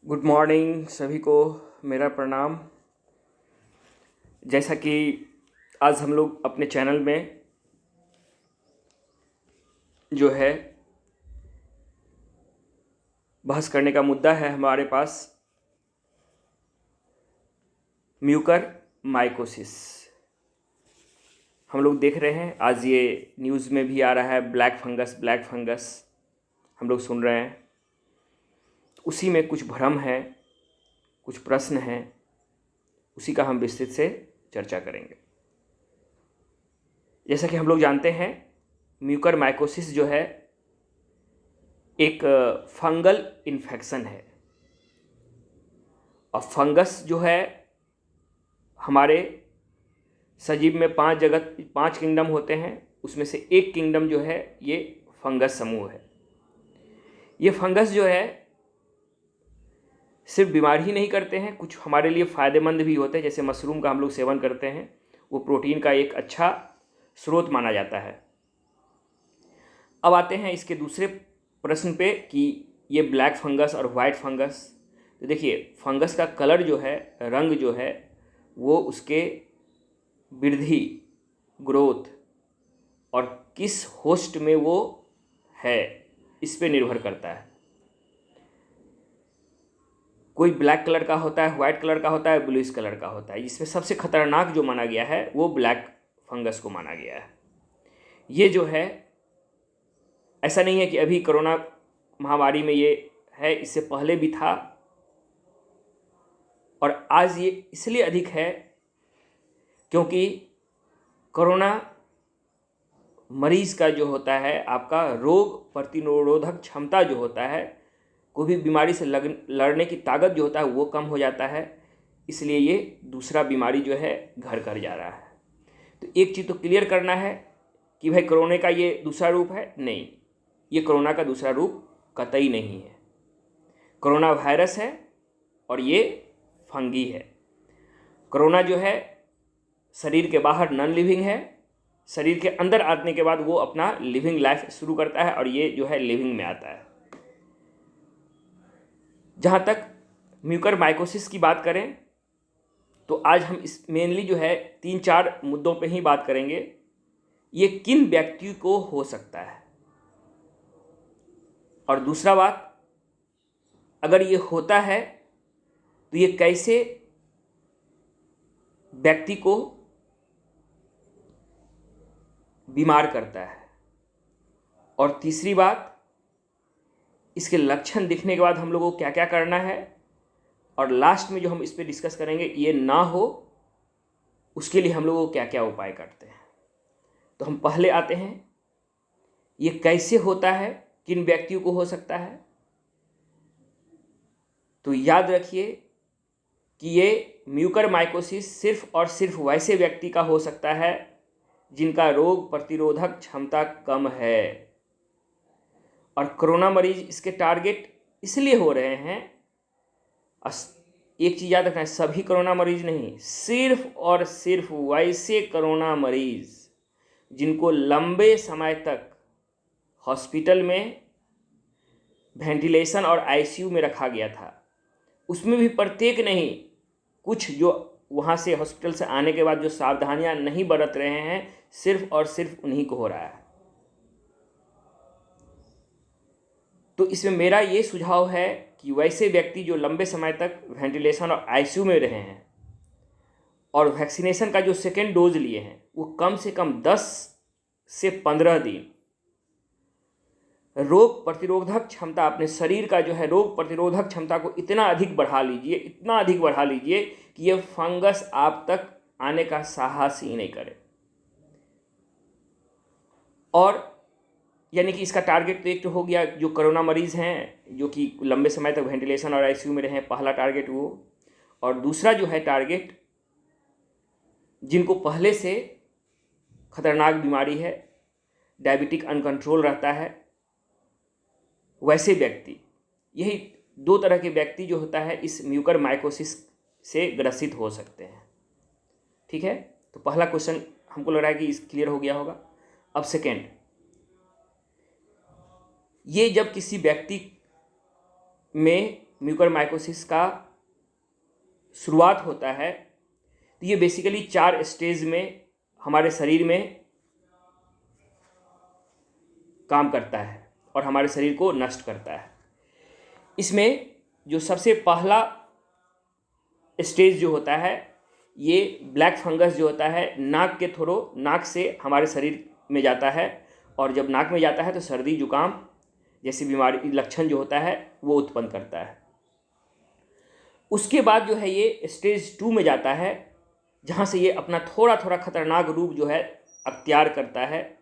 Good morning सभी को। मेरा प्रणाम। जैसा कि आज हम लोग अपने चैनल में जो है बहस करने का मुद्दा है हमारे पास म्यूकर माइकोसिस। हम लोग देख रहे हैं आज ये न्यूज़ में भी आ रहा है ब्लैक फंगस हम लोग सुन रहे हैं। उसी में कुछ भ्रम है, कुछ प्रश्न हैं, उसी का हम विस्तृत से चर्चा करेंगे। जैसा कि हम लोग जानते हैं म्यूकर माइकोसिस जो है एक फंगल इन्फेक्शन है। और फंगस जो है हमारे सजीव में 5 किंगडम होते हैं, उसमें से एक किंगडम जो है ये फंगस समूह है। ये फंगस जो है सिर्फ बीमार ही नहीं करते हैं, कुछ हमारे लिए फ़ायदेमंद भी होते हैं। जैसे मशरूम का हम लोग सेवन करते हैं, वो प्रोटीन का एक अच्छा स्रोत माना जाता है। अब आते हैं इसके दूसरे प्रश्न पे कि ये ब्लैक फंगस और वाइट फंगस। तो देखिए, फंगस का कलर जो है, रंग जो है, वो उसके वृद्धि, ग्रोथ और किस होस्ट में वो है इस पे निर्भर करता है। कोई ब्लैक कलर का होता है, वाइट कलर का होता है, ब्लूइश कलर का होता है। इसमें सबसे खतरनाक जो माना गया है वो ब्लैक फंगस को माना गया है। ये जो है, ऐसा नहीं है कि अभी कोरोना महामारी में ये है, इससे पहले भी था। और आज ये इसलिए अधिक है क्योंकि कोरोना मरीज का जो होता है, आपका रोग प्रतिरोधक क्षमता जो होता है, कोई भी बीमारी से लड़ने की ताकत जो होता है वो कम हो जाता है। इसलिए ये दूसरा बीमारी जो है घर कर जा रहा है। तो एक चीज़ तो क्लियर करना है कि भाई कोरोना का ये दूसरा रूप है। नहीं, ये कोरोना का दूसरा रूप कतई नहीं है। कोरोना वायरस है और ये फंगी है। कोरोना जो है शरीर के बाहर नॉन लिविंग है, शरीर के अंदर आने के बाद वो अपना लिविंग लाइफ शुरू करता है और ये जो है लिविंग में आता है। जहाँ तक म्यूकर माइकोसिस की बात करें तो आज हम इस मेनली जो है 3-4 मुद्दों पे ही बात करेंगे। ये किन व्यक्तियों को हो सकता है, और दूसरा बात, अगर ये होता है तो ये कैसे व्यक्ति को बीमार करता है, और तीसरी बात, इसके लक्षण दिखने के बाद हम लोगों को क्या क्या करना है, और लास्ट में जो हम इस पर डिस्कस करेंगे ये ना हो उसके लिए हम लोगों को क्या क्या उपाय करते हैं। तो हम पहले आते हैं ये कैसे होता है, किन व्यक्तियों को हो सकता है। तो याद रखिए कि ये म्यूकर माइकोसिस सिर्फ और सिर्फ वैसे व्यक्ति का हो सकता है जिनका रोग प्रतिरोधक क्षमता कम है। और कोरोना मरीज इसके टारगेट इसलिए हो रहे हैं, एक चीज़ याद रखना है, सभी कोरोना मरीज नहीं, सिर्फ और सिर्फ वैसे कोरोना मरीज जिनको लंबे समय तक हॉस्पिटल में वेंटिलेशन और आईसीयू में रखा गया था, उसमें भी प्रत्येक नहीं, कुछ जो वहाँ से हॉस्पिटल से आने के बाद जो सावधानियाँ नहीं बरत रहे हैं, सिर्फ और सिर्फ उन्हीं को हो रहा है। तो इसमें मेरा ये सुझाव है कि वैसे व्यक्ति जो लंबे समय तक वेंटिलेशन और आईसीयू में रहे हैं और वैक्सीनेशन का जो सेकेंड डोज लिए हैं, वो कम से कम 10 से 15 दिन रोग प्रतिरोधक क्षमता, अपने शरीर का जो है रोग प्रतिरोधक क्षमता को इतना अधिक बढ़ा लीजिए कि ये फंगस आप तक आने का साहस ही नहीं करे। और यानी कि इसका टारगेट तो एक तो हो गया जो कोरोना मरीज़ हैं जो कि लंबे समय तक वेंटिलेशन और आईसीयू में रहे हैं, पहला टारगेट वो। और दूसरा जो है टारगेट, जिनको पहले से खतरनाक बीमारी है, डायबिटिक अनकंट्रोल रहता है, वैसे व्यक्ति, यही 2 तरह के व्यक्ति जो होता है इस म्यूकर माइकोसिस से ग्रसित हो सकते हैं। ठीक है, तो पहला क्वेश्चन हमको लग रहा है कि इस क्लियर हो गया होगा। अब सेकेंड, ये जब किसी व्यक्ति में म्यूकरमाइकोसिस का शुरुआत होता है, तो ये बेसिकली 4 स्टेज में हमारे शरीर में काम करता है और हमारे शरीर को नष्ट करता है। इसमें जो सबसे पहला स्टेज जो होता है, ये ब्लैक फंगस जो होता है नाक के थ्रू, नाक से हमारे शरीर में जाता है, और जब नाक में जाता है तो सर्दी जुकाम जैसी बीमारी लक्षण जो होता है वो उत्पन्न करता है। उसके बाद जो है ये स्टेज 2 में जाता है, जहाँ से ये अपना थोड़ा थोड़ा खतरनाक रूप जो है अख्तियार करता है।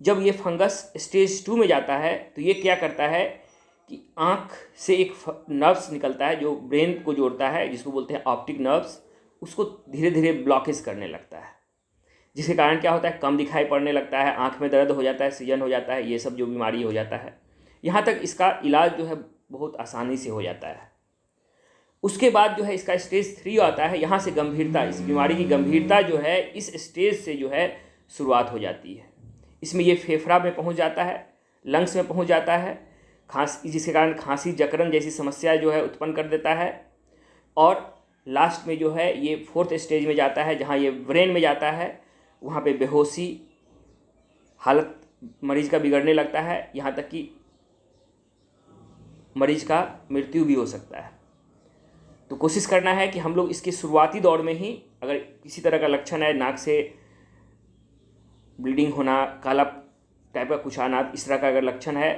जब ये फंगस स्टेज 2 में जाता है तो ये क्या करता है कि आँख से एक नर्व्स निकलता है जो ब्रेन को जोड़ता है, जिसको बोलते हैं ऑप्टिक नर्व्स, उसको धीरे धीरे ब्लॉकेज करने लगता है, जिसके कारण क्या होता है, कम दिखाई पड़ने लगता है, आँख में दर्द हो जाता है, सीजन हो जाता है, ये सब जो बीमारी हो जाता है। यहाँ तक इसका इलाज जो है बहुत आसानी से हो जाता है। उसके बाद जो है इसका स्टेज 3 आता है। यहाँ से गंभीरता, इस बीमारी की गंभीरता जो है इस स्टेज से जो है शुरुआत हो जाती है। इसमें ये फेफड़ा में पहुँच जाता है, लंग्स में पहुँच जाता है, खांसी, जिसके कारण खांसी जकड़न जैसी समस्या जो है उत्पन्न कर देता है। और लास्ट में जो है ये 4th स्टेज में जाता है, जहाँ ये ब्रेन में जाता है। वहाँ पे बेहोशी, हालत मरीज का बिगड़ने लगता है, यहाँ तक कि मरीज का मृत्यु भी हो सकता है। तो कोशिश करना है कि हम लोग इसके शुरुआती दौर में ही, अगर किसी तरह का लक्षण है, नाक से ब्लीडिंग होना, काला टाइप का कुछ आना, इस तरह का अगर लक्षण है,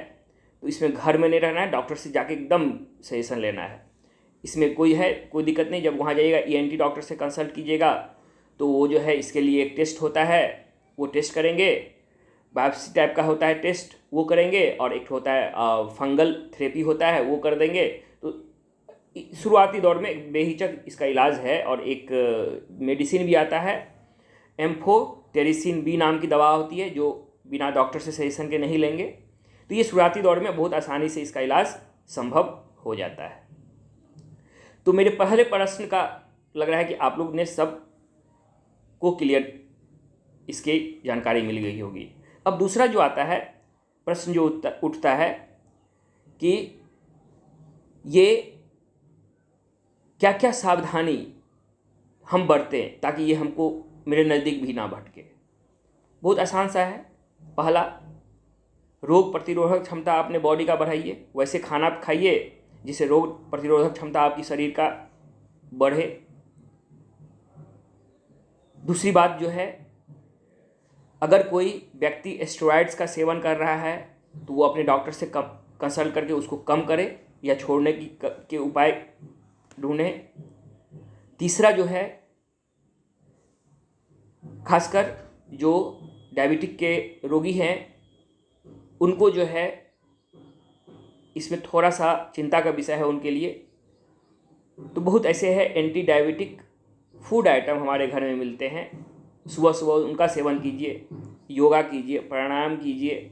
तो इसमें घर में नहीं रहना है, डॉक्टर से जाके एकदम सजेशन लेना है। इसमें कोई दिक्कत नहीं। जब वहाँ जाइएगा ENT डॉक्टर से कंसल्ट कीजिएगा, तो वो जो है इसके लिए एक टेस्ट होता है, वो टेस्ट करेंगे, बायोप्सी टाइप का होता है टेस्ट, वो करेंगे, और एक होता है फंगल थेरेपी होता है, वो कर देंगे। तो शुरुआती दौर में बेहिचक इसका इलाज है। और एक मेडिसिन भी आता है, एम्फोटेरिसिन B नाम की दवा होती है, जो बिना डॉक्टर से सजेशन के नहीं लेंगे। तो ये शुरुआती दौर में बहुत आसानी से इसका इलाज संभव हो जाता है। तो मेरे पहले प्रश्न का लग रहा है कि आप लोग ने सब को क्लियर इसकी जानकारी मिल गई होगी। अब दूसरा जो आता है प्रश्न जो उठता है कि ये क्या क्या सावधानी हम बरतें ताकि ये हमको मेरे नज़दीक भी ना भटके। बहुत आसान सा है। पहला, रोग प्रतिरोधक क्षमता अपने बॉडी का बढ़ाइए, वैसे खाना खाइए जिससे रोग प्रतिरोधक क्षमता आपकी शरीर का बढ़े। दूसरी बात जो है, अगर कोई व्यक्ति स्टेरॉइड्स का सेवन कर रहा है तो वो अपने डॉक्टर से कंसल्ट करके उसको कम करे या छोड़ने के उपाय ढूंढें। तीसरा जो है, खासकर जो डायबिटिक के रोगी हैं उनको जो है इसमें थोड़ा सा चिंता का विषय है उनके लिए। तो बहुत ऐसे हैं एंटी डायबिटिक फूड आइटम हमारे घर में मिलते हैं, सुबह सुबह उनका सेवन कीजिए, योगा कीजिए, प्राणायाम कीजिए,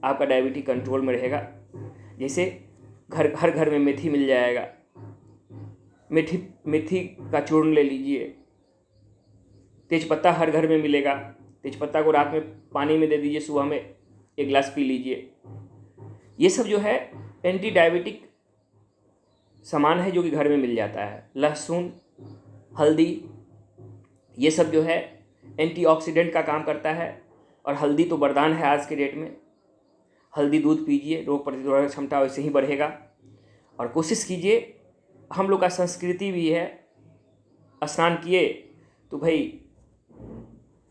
आपका डायबिटिक कंट्रोल में रहेगा। जैसे हर घर में मेथी मिल जाएगा, मेथी का चूर्ण ले लीजिए, तेज़पत्ता हर घर में मिलेगा, तेज़पत्ता को रात में पानी में दे दीजिए, सुबह में 1 गिलास पी लीजिए। ये सब जो है एंटी डायबिटिक सामान है जो कि घर में मिल जाता है। लहसुन, हल्दी, ये सब जो है एंटीऑक्सीडेंट का काम करता है, और हल्दी तो वरदान है आज के डेट में। हल्दी दूध पीजिए, रोग प्रतिरोधक क्षमता वैसे ही बढ़ेगा। और कोशिश कीजिए, हम लोग का संस्कृति भी है, स्नान किए तो भाई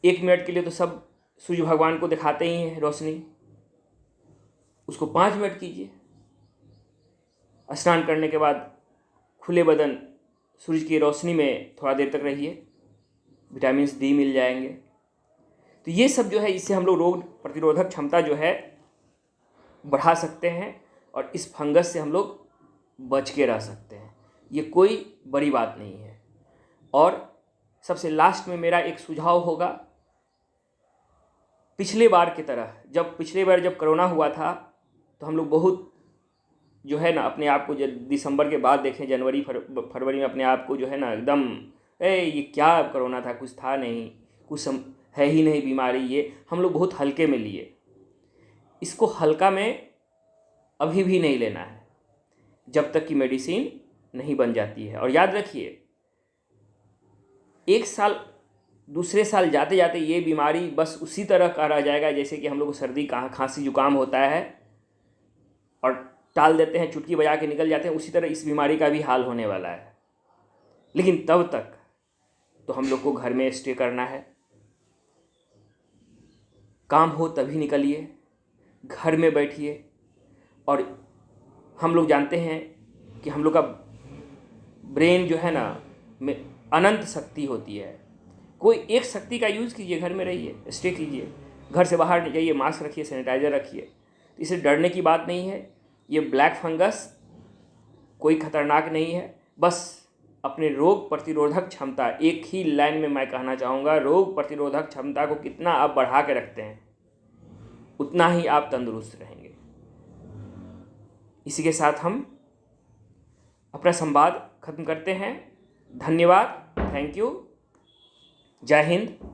1 मिनट के लिए तो सब सूर्य भगवान को दिखाते ही हैं रोशनी, उसको 5 मिनट कीजिए। स्नान करने के बाद खुले बदन सूरज की रोशनी में थोड़ा देर तक रहिए, विटामिन D मिल जाएंगे। तो ये सब जो है, इससे हम लोग रोग प्रतिरोधक क्षमता जो है बढ़ा सकते हैं, और इस फंगस से हम लोग बच के रह सकते हैं। ये कोई बड़ी बात नहीं है। और सबसे लास्ट में मेरा एक सुझाव होगा, पिछले बार की तरह, पिछले बार जब कोरोना हुआ था तो हम लोग बहुत जो है ना अपने आप को, जब दिसंबर के बाद देखें, जनवरी फरवरी में अपने आप को जो है ना एकदम ये क्या कोरोना था, कुछ था नहीं, कुछ है ही नहीं बीमारी, ये हम लोग बहुत हल्के में लिए। इसको हल्का में अभी भी नहीं लेना है। जब तक कि मेडिसिन नहीं बन जाती है। और याद रखिए, एक साल दूसरे साल जाते जाते ये बीमारी बस उसी तरह का रह जाएगा जैसे कि हम लोग को सर्दी खांसी जुकाम होता है और टाल देते हैं, चुटकी बजा के निकल जाते हैं, उसी तरह इस बीमारी का भी हाल होने वाला है। लेकिन तब तक तो हम लोग को घर में स्टे करना है। काम हो तभी निकलिए, घर में बैठिए। और हम लोग जानते हैं कि हम लोग का ब्रेन जो है ना में अनंत शक्ति होती है। कोई एक शक्ति का यूज़ कीजिए, घर में रहिए, स्टे कीजिए, घर से बाहर नहीं जाइए, मास्क रखिए, सैनिटाइज़र रखिए। तो इसे डरने की बात नहीं है। ये ब्लैक फंगस कोई खतरनाक नहीं है। बस अपने रोग प्रतिरोधक क्षमता, एक ही लाइन में मैं कहना चाहूँगा, रोग प्रतिरोधक क्षमता को कितना आप बढ़ा के रखते हैं उतना ही आप तंदुरुस्त रहेंगे। इसी के साथ हम अपना संवाद खत्म करते हैं। धन्यवाद, थैंक यू, जय हिंद।